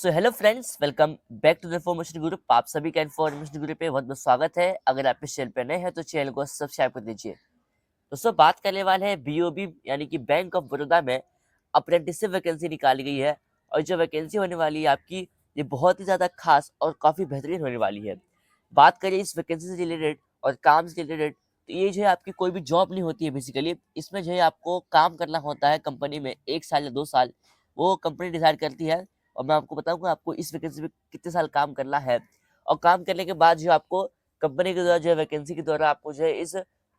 So hello friends, welcome back to the information group. आप सभी का इन्फॉर्मेशन ग्रुप पे बहुत बहुत स्वागत है। अगर आप इस चैनल पे नए हैं तो चैनल को सब्सक्राइब कर दीजिए। दोस्तों, बात करने वाले हैं बीओबी यानी कि बैंक ऑफ बड़ौदा में अप्रेंटिसशिप वैकेंसी निकाली गई है। और जो वैकेंसी होने वाली है आपकी, ये बहुत ही ज़्यादा खास और काफ़ी बेहतरीन होने वाली है। बात करें इस वैकेंसी से रिलेटेड और काम से रिलेटेड, तो ये जो है आपकी कोई भी जॉब नहीं होती है बेसिकली। इसमें जो है आपको काम करना होता है कंपनी में 1 साल या 2 साल, वो कंपनी डिसाइड करती है। और मैं आपको बताऊँगा आपको इस वैकेंसी में कितने साल काम करना है। और काम करने के बाद जो आपको कंपनी के द्वारा जो है वैकेंसी के द्वारा आपको जो है इस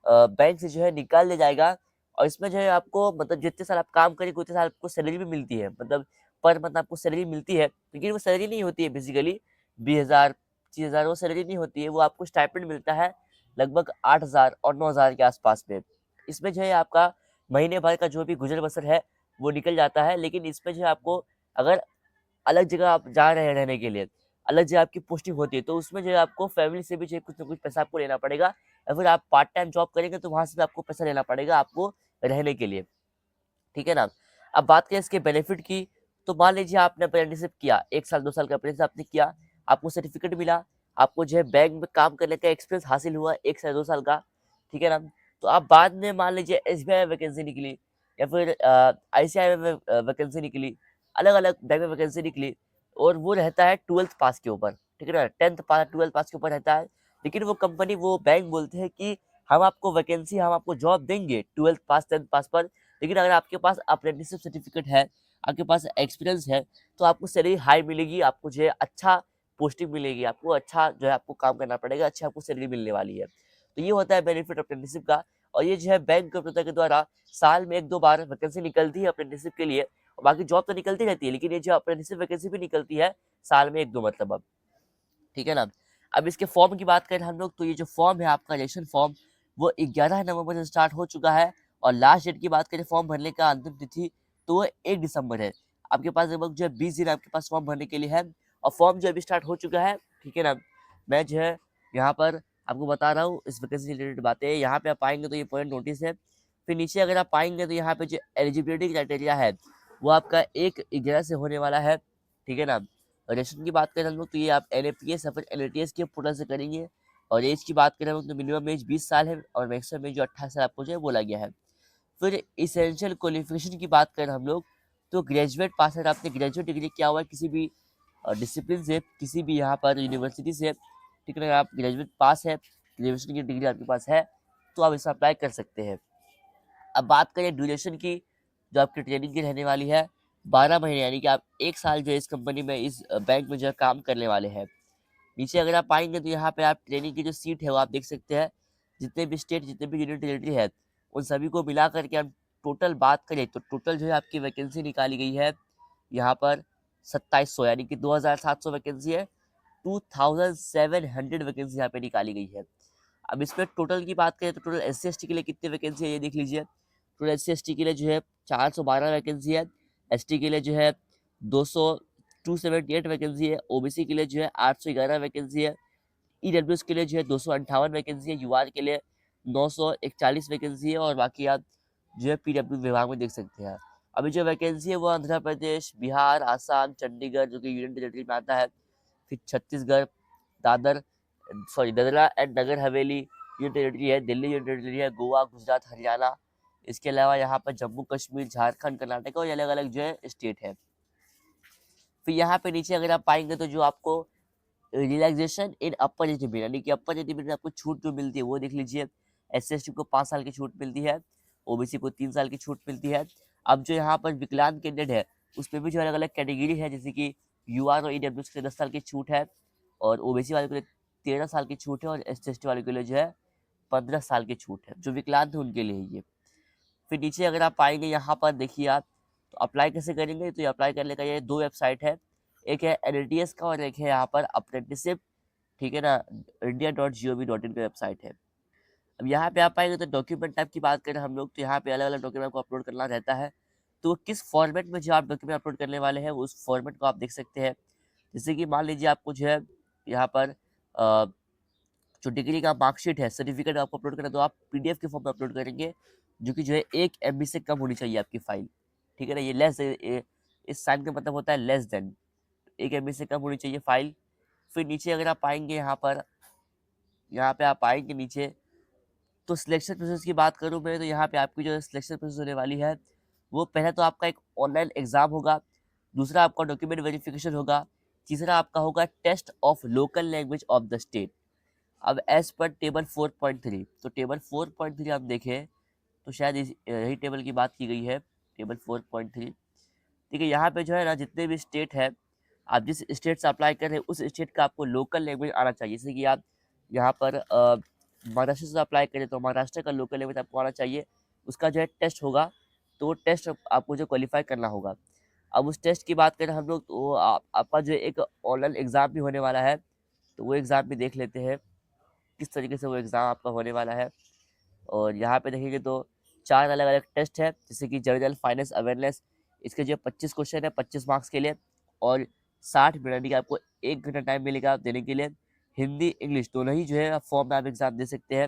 बैंक से जो है निकाल लिया जाएगा। और इसमें जो है आपको मतलब जितने साल आप काम करेंगे उतने साल आपको सैलरी भी मिलती है। मतलब पर मंथ आपको सैलरी मिलती है, लेकिन वो सैलरी नहीं होती है बेसिकली 20,000 25,000 वो सैलरी नहीं होती है, वो आपको स्टाइपेंड मिलता है लगभग 8,000 और 9,000 के आसपास में। इसमें जो है आपका महीने भर का जो भी गुज़र-बसर है, वो निकल जाता है। लेकिन इसमें जो है आपको अगर अलग जगह आप जा रहे हैं रहने के लिए, अलग जगह आपकी पोस्टिंग होती है, तो उसमें जो है आपको फैमिली से भी जो है कुछ न कुछ पैसा आपको लेना पड़ेगा। या फिर आप पार्ट टाइम जॉब करेंगे तो वहाँ से भी आपको पैसा लेना पड़ेगा आपको रहने के लिए, ठीक है ना? अब बात करें इसके बेनिफिट की, तो मान लीजिए आपने अप्रेंटिसशिप किया, 1 साल 2 साल का अप्रेंटिसशिप आपने किया, आपको सर्टिफिकेट मिला, आपको जो है बैंक में काम करने का एक्सपीरियंस हासिल हुआ 1 से 2 साल का, ठीक है ना? तो आप बाद में मान लीजिए एसबीआई में वैकेंसी निकली या फिर आईसीआईसीआई में वैकेंसी निकली, अलग-अलग बैंक में वैकेंसी निकली, और वो रहता है 12th पास के ऊपर, ठीक है ना? 10th पास 12th पास के ऊपर रहता है। लेकिन वो कंपनी, वो बैंक बोलते हैं कि हम आपको जॉब देंगे 12th पास 10th पास पर, लेकिन अगर आपके पास अप्रेंटिसशिप सर्टिफिकेट है, आपके पास एक्सपीरियंस है, तो आपको सैलरी हाई मिलेगी, आपको जो है अच्छा पोस्टिंग मिलेगी, आपको अच्छा जो है आपको काम करना पड़ेगा, अच्छी आपको सैलरी मिलने वाली है। तो ये होता है बेनिफिट अप्रेंटिसशिप का। और ये जो है बैंक ऑफ बड़ौदा के द्वारा साल में 1-2 बार वैकेंसी निकलती है अप्रेंटिसशिप के लिए। और बाकी जॉब तो निकलती रहती है, लेकिन ये जो अप्रेंटिसशिप वैकेंसी भी निकलती है साल में 1-2 मतलब अब। ठीक है ना? अब इसके फॉर्म की बात करें हम लोग, तो ये जो फॉर्म है आपका रजिस्ट्रेशन फॉर्म, वो 11 नवंबर से स्टार्ट हो चुका है। और लास्ट डेट की बात करें फॉर्म भरने का अंतिम तिथि, तो वो 1 दिसंबर है। आपके पास लगभग जो है 20 दिन आपके पास फॉर्म भरने के लिए है। और फॉर्म जो अभी स्टार्ट हो चुका है, ठीक है ना? मैं जो है यहाँ पर आपको बता रहा हूँ इस वैकेंसी से रिलेटेड बातें। यहाँ पे आप आएँगे तो ये इम्पोर्टेंट नोटिस है। फिर नीचे अगर आप आएँगे तो यहाँ पे जो एलिजिबिलिटी क्राइटेरिया है, वो आपका 1/11 से होने वाला है, ठीक है ना? रजिस्ट्रेशन की बात करें हम लोग, तो ये आप एनएपीएस या फिर एनएटीएस के पोर्टल से करेंगे। और एज की बात करें हम लोग, तो मिनिमम एज 20 साल है और मैक्सिमम एज जो 28 साल आपको जो है बोला गया है। फिर एसेंशियल क्वालिफिकेशन की बात करें हम लोग, तो ग्रेजुएट पास है, आपने ग्रेजुएट डिग्री किया हुआ है किसी भी डिसिप्लिन से, किसी भी यहाँ पर यूनिवर्सिटी से, ठीक है ना? आप ग्रेजुएट पास है, ग्रेजुएशन की डिग्री आपके पास है, तो आप इसमें अप्लाई कर सकते हैं। अब बात करें ड्यूरेशन की, जो आपकी ट्रेनिंग की रहने वाली है 12 महीने, यानी कि आप 1 साल जो है इस कंपनी में, इस बैंक में जो है काम करने वाले हैं। नीचे अगर आप आएँगे तो यहाँ पे आप ट्रेनिंग की जो सीट है वो आप देख सकते हैं। जितने भी स्टेट, जितने भी यूनियन टेरिटरी है, उन सभी को मिला कर के हम टोटल बात करें, तो टोटल जो है आपकी वैकेंसी निकाली गई है यहाँ पर 2700, यानी कि 2700 वैकेंसी है। 2700 वैकेंसी यहाँ पे निकाली गई है। अब इसमें टोटल की बात करें तो टोटल एससी-एसटी के लिए कितनी वैकेंसी है ये देख लीजिए। टोटल एससी-एसटी के लिए जो है 412 वैकेंसी है। एसटी के लिए जो है 200 278 वैकेंसी है। ओबीसी के लिए जो है 811 वैकेंसी है। ईडब्ल्यूएस के लिए जो है 258 वैकेंसी है। यूआर के लिए 941 वैकेंसी है। और बाकी आप जो है पीडब्ल्यू विभाग में देख सकते हैं। अभी जो वैकेंसी है वो आंध्र प्रदेश, बिहार, आसाम, चंडीगढ़ जो कि यूनियन टेरिटरी में आता है, फिर Chhattisgarh, Dadar Dadra and Nagar Haveli union territory है, दिल्ली यूनियन टेरिटरी है, गोवा, गुजरात, हरियाणा। इसके अलावा यहाँ पर जम्मू कश्मीर, झारखंड, कर्नाटक और अलग अलग जो है स्टेट है। फिर यहाँ पे नीचे अगर आप पाएंगे तो जो आपको रिलैक्सेशन इन अपर एज लिमिट, यानी कि अपर एज लिमिट में आपको छूट जो मिलती है वो देख लीजिए। एससी-एसटी को 5 साल की छूट मिलती है, ओबीसी को 3 साल की छूट मिलती है। अब जो यहाँ पर विकलांग कैंडिडेट है, उसमें भी जो अलग-अलग कैटेगरी है, जैसे कि यूआर और ईडब्ल्यूएस के लिए 10 साल की छूट है, और ओबीसी वाले के लिए 13 साल की छूट है, और एससी-एसटी वाले के लिए जो है 15 साल की छूट है। जो विकलांग है उनके लिए है ये। फिर नीचे अगर आप पाएँगे यहाँ पर देखिए आप, तो अप्लाई कैसे करेंगे? तो ये अप्लाई करने का ये 2 वेबसाइट है। एक है एनएटीएस का और एक है यहाँ पर अप्रेंटिसशिप, ठीक है ना? india.gov.in की वेबसाइट है। अब यहाँ पे आप आएँगे तो डॉक्यूमेंट टाइप की बात करें हम लोग, तो यहाँ पे अलग-अलग डॉक्यूमेंट आपको अपलोड करना रहता है। तो किस फॉर्मेट में जो आप डॉक्यूमेंट अपलोड करने वाले हैं, उस फॉर्मेट को आप देख सकते हैं। जैसे कि मान लीजिए आपको जो है यहाँ पर जो डिग्री का मार्कशीट है, सर्टिफिकेट आपको अपलोड करना है, तो आप पीडीएफ के फॉर्म में अपलोड करेंगे, जो कि जो है 1 एमबी से कम होनी चाहिए आपकी फ़ाइल, ठीक है ना? ये लेस इस साइन का मतलब होता है लेस देन, 1 MB से कम होनी चाहिए फाइल। फिर नीचे अगर आप आएँगे यहाँ पे आप आएँगे नीचे, तो सिलेक्शन प्रोसेस की बात करूँ मैं, तो यहाँ पे आपकी जो सिलेक्शन प्रोसेस होने वाली है, वो पहले तो आपका एक ऑनलाइन एग्ज़ाम होगा, दूसरा आपका डॉक्यूमेंट वेरिफिकेशन होगा, तीसरा आपका होगा test of local language of the state. अब एज़ पर टेबल 4.3, तो टेबल 4.3 आप देखें, तो शायद यही टेबल की बात की गई है, टेबल 4.3। ठीक है, यहाँ पे जो है ना, जितने भी स्टेट है, आप जिस स्टेट से अप्लाई कर रहे हैं उस स्टेट का आपको लोकल लैंग्वेज आना चाहिए। जैसे कि आप यहाँ पर महाराष्ट्र से अप्लाई करें तो महाराष्ट्र का लोकल लैंग्वेज आपको आना चाहिए। उसका जो है टेस्ट होगा, तो वो टेस्ट आपको जो क्वालिफाई करना होगा। अब उस टेस्ट की बात करें हम लोग, तो आपका जो एक ऑनलाइन एग्ज़ाम भी होने वाला है, तो वो एग्ज़ाम भी देख लेते हैं किस तरीके से वो एग्ज़ाम आपका होने वाला है। और यहाँ पे देखेंगे तो 4 अलग-अलग टेस्ट है, जैसे कि जनरल फाइनेंस अवेयरनेस, इसके जो 25 क्वेश्चन है 25 मार्क्स के लिए, और 60 मिनट यानी कि आपको 1 घंटा टाइम मिलेगा देने के लिए। हिंदी, इंग्लिश दोनों ही जो है फॉर्म में आप एग्ज़ाम दे सकते हैं।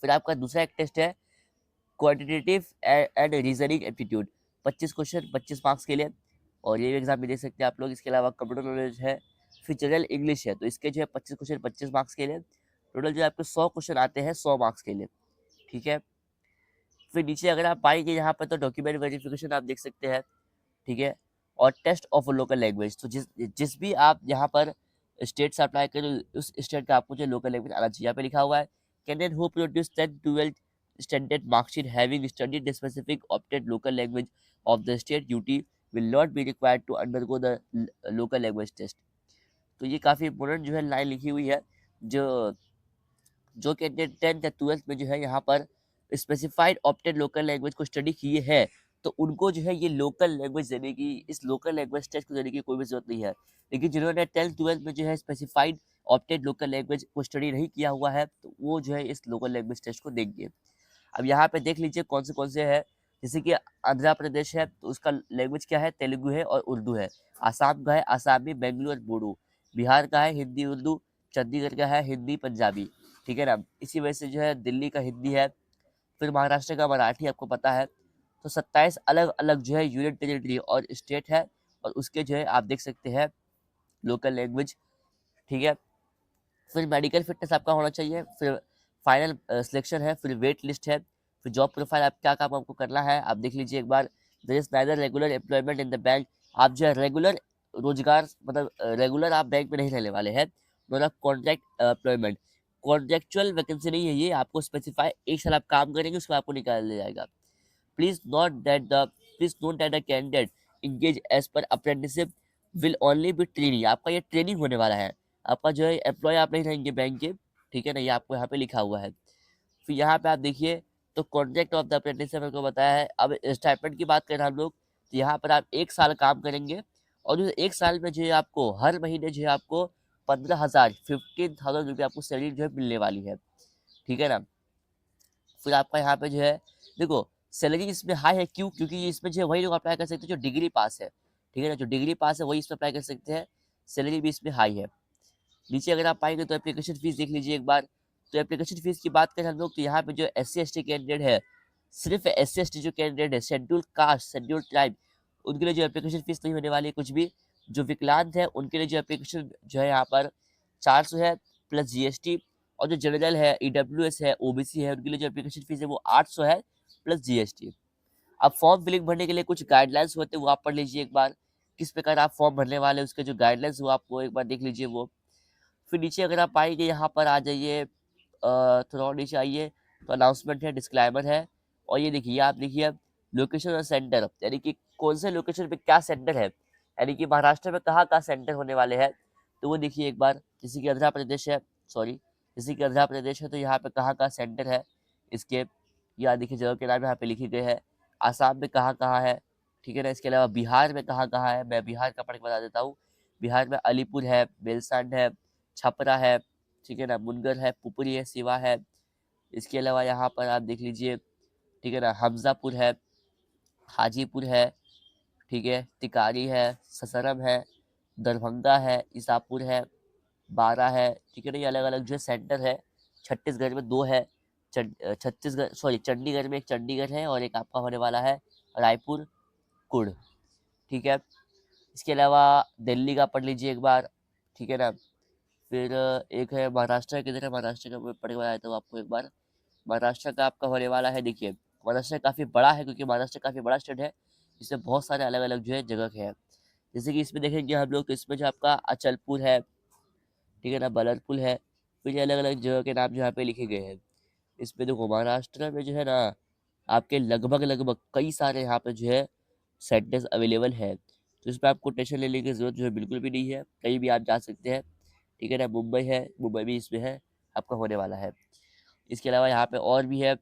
फिर आपका दूसरा एक टेस्ट है quantitative and reasoning aptitude, 25 question 25 marks के लिए, और ये भी एग्ज़ाम भी दे सकते हैं आप लोग। इसके अलावा कंप्यूटर नॉलेज है। फिर जनरल इंग्लिश है, तो इसके जो है 25 क्वेश्चन 25 मार्क्स के लिए, टोटल जो है आपके 100 क्वेश्चन आते हैं 100 मार्क्स के लिए। ठीक है। फिर नीचे अगर आप पाएँगे यहाँ पर, तो डॉक्यूमेंट वेरिफिकेशन आप देख सकते हैं, ठीक है? और टेस्ट ऑफ लोकल लैंग्वेज, तो जिस जिस भी आप यहाँ पर स्टेट से अप्लाई करें, उस स्टेट का आपको जो लोकल लैंग्वेज आना चाहिए। यहाँ पे लिखा हुआ है, candidate who produce 10-12 standard marksheet having studied the specific opted local language of the state UT will not be required to undergo the local language test. तो ये काफ़ी इम्पोर्टेंट जो है लाइन लिखी हुई है, जो जो कैंडिडेट 10th या 12th में जो है यहाँ पर स्पेसिफाइड ऑप्टेड लोकल लैंग्वेज को स्टडी किए हैं, तो उनको जो है ये लोकल लैंग्वेज देने की, इस लोकल लैंग्वेज टेस्ट को देने की कोई भी ज़रूरत नहीं है। लेकिन जिन्होंने 10th 12th में जो है स्पेसिफाइड ऑप्टेड लोकल लैंग्वेज को स्टडी नहीं किया हुआ है, तो वो जो है इस लोकल लैंग्वेज टेस्ट को देंगे। अब यहाँ पे देख लीजिए कौन से है। जैसे कि आंध्र प्रदेश है, तो उसका लैंग्वेज क्या है, तेलुगु है और उर्दू है। आसाम का है आसामी, बेंगलुरु और बोडो। बिहार का है हिंदी उर्दू। चंडीगढ़ का है हिंदी पंजाबी। ठीक है ना, इसी वजह से जो है दिल्ली का हिंदी है। फिर महाराष्ट्र का मराठी आपको पता है। तो 27 अलग अलग जो है यूनियन टेरिटरी और स्टेट है, और उसके जो है आप देख सकते हैं लोकल लैंग्वेज। ठीक है। फिर मेडिकल फिटनेस आपका होना चाहिए। फिर फाइनल सिलेक्शन है। फिर वेट लिस्ट है। फिर जॉब प्रोफाइल, आप क्या काम आपको करना है आप देख लीजिए एक बार। There is neither regular employment in the bank, आप जो है रेगुलर रोजगार, मतलब रेगुलर आप बैंक में नहीं रहने वाले हैं, मतलब कॉन्ट्रैक्ट एम्प्लॉयमेंट। कॉन्ट्रेक्चुअल वैकेंसी नहीं है ये, आपको स्पेसिफाई 1 साल आप काम करेंगे, उसको आपको निकाल दिया जाएगा। Please note that the candidate engaged as per apprenticeship will only be trainee, आपका ये ट्रेनिंग होने वाला है। आपका जो है एम्प्लॉय आप नहीं रहेंगे बैंक के। ठीक है ना, ये आपको यहाँ पे लिखा हुआ है। फिर यहाँ पे आप देखिए, तो कॉन्ट्रैक्ट ऑफ द अप्रेंटिस मेरे को बताया है। अब स्टाइपेंड की बात करें हम लोग, तो यहाँ पर आप 1 साल काम करेंगे, और उस 1 साल में जो है आपको हर महीने जो है आपको 15,000 15,000 रुपये आपको सैलरी जो है मिलने वाली है। ठीक है ना। फिर आपका यहाँ पे जो है, देखो सैलरी इसमें हाई है, क्यों? क्योंकि ये इसमें जो है वही लोग अप्लाई कर सकते हैं जो डिग्री पास है। ठीक है ना, जो डिग्री पास है वही इसमें अप्लाई कर सकते हैं। सैलरी भी इसमें हाई है। नीचे अगर आप पाएंगे तो एप्लीकेशन फीस देख लीजिए एक बार। तो एप्लीकेशन फीस की बात करें हम लोग, तो यहाँ पे जो SC ST कैंडिडेट है, सिर्फ SC ST जो कैंडिडेट है, शेड्यूल कास्ट शेड्यूल ट्राइब, उनके लिए जो एप्लीकेशन फीस नहीं होने वाली है कुछ भी। जो विकलांग है उनके लिए जो एप्लीकेशन जो है यहाँ पर 400 है प्लस GST। और जो जनरल है, EWS है, OBC है, उनके लिए जो एप्लीकेशन फीस है वो 800 है प्लस GST। अब फॉर्म फिलिंग भरने के लिए कुछ गाइडलाइंस होते हैं, वो आप पढ़ लीजिए एक बार। किस प्रकार आप फॉर्म भरने वाले हैं, उसके जो गाइडलाइंस वो आपको एक बार देख लीजिए वो। फिर नीचे अगर आप आएंगे यहाँ पर आ जाइए, थोड़ा और नीचे आइए, तो अनाउंसमेंट है, डिस्क्लाइमर है। और ये देखिए, आप देखिए लोकेशन और सेंटर, यानी कि कौन से लोकेशन पे क्या सेंटर है, यानी कि महाराष्ट्र में कहाँ कहाँ सेंटर होने वाले हैं, तो वो देखिए एक बार। जैसे कि आंध्र प्रदेश है, सॉरी, जैसे कि आंध्र प्रदेश है, तो यहाँ पे कहाँ कहाँ सेंटर है इसके, या देखिए जगह के नाम यहाँ पे लिखे गए हैं। आसाम में कहाँ कहाँ है, ठीक है ना। इसके अलावा बिहार में कहाँ कहाँ है, मैं बिहार का पढ़ के बता देता हूँ। बिहार में अलीपुर है, बेलसंड है, छपरा है, ठीक है ना, मुनगर है, पुपरी है, सिवा है। इसके अलावा यहाँ पर आप देख लीजिए, ठीक है ना, हमजापुर है, हाजीपुर है, ठीक है, टिकारी है, ससरम है, दरभंगा है, ईसापुर है, बारा है। ठीक है ना, ये अलग अलग जो है सेंटर है। छत्तीसगढ़ में 2 है, छत्तीसगढ़ सॉरी चंडीगढ़ में एक चंडीगढ़ है, और एक आपका होने वाला है रायपुर कुड़। ठीक है। इसके अलावा दिल्ली का पढ़ लीजिए एक बार, ठीक है ना। फिर एक है महाराष्ट्र, किधर है महाराष्ट्र का, मैं पढ़ के बताया था आपको एक बार। महाराष्ट्र का आपका होने वाला है, देखिए महाराष्ट्र काफ़ी बड़ा है, क्योंकि महाराष्ट्र काफ़ी बड़ा स्टेट है, इसमें बहुत सारे अलग अलग जो है जगह है। जैसे कि इसमें देखेंगे हम लोग, तो इसमें जो आपका अचलपुर है, ठीक है ना, बलरपुर है, फिर ये अलग अलग जगह के नाम जो यहाँ पे लिखे गए हैं। इसमें देखो महाराष्ट्र में जो है ना, आपके लगभग लगभग कई सारे यहाँ पे जो है सेंटर्स अवेलेबल है, तो इस पर आपको टेंशन लेने की ज़रूरत जो है बिल्कुल भी नहीं है, कहीं भी आप जा सकते हैं, ठीक है ना। मुंबई है, मुंबई भी इसमें है, आपका होने वाला है। इसके अलावा यहाँ पे और भी है,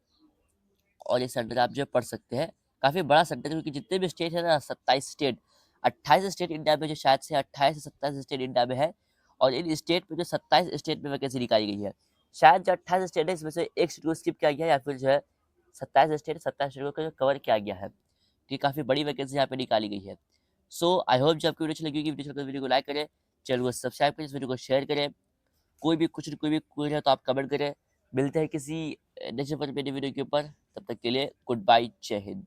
और ये सेंटर आप जो है पढ़ सकते हैं। काफ़ी बड़ा सेंटर है, क्योंकि जितने भी स्टेट है ना, 27 स्टेट, 28 स्टेट इंडिया में, जो शायद से 28 से 27 स्टेट इंडिया में है, और इन स्टेट में जो 27 स्टेट में वैकेंसी निकाली गई है, शायद जो 28 स्टेट है इसमें से एक स्टेट को स्किप किया गया है, या फिर जो है 27 स्टेट को कवर किया गया है। ये काफ़ी बड़ी वैकेंसी यहाँ पे निकाली गई है। सो आई होप जो आपकी वीडियो अच्छी लगी होगी, वीडियो को लाइक करें, चैनल को सब्सक्राइब करें, इस वीडियो को शेयर करें। कोई भी क्वेरी है तो आप कमेंट करें। मिलते हैं किसी नेक्स्ट वीडियो के ऊपर, तब तक के लिए गुड बाय, जय हिंद।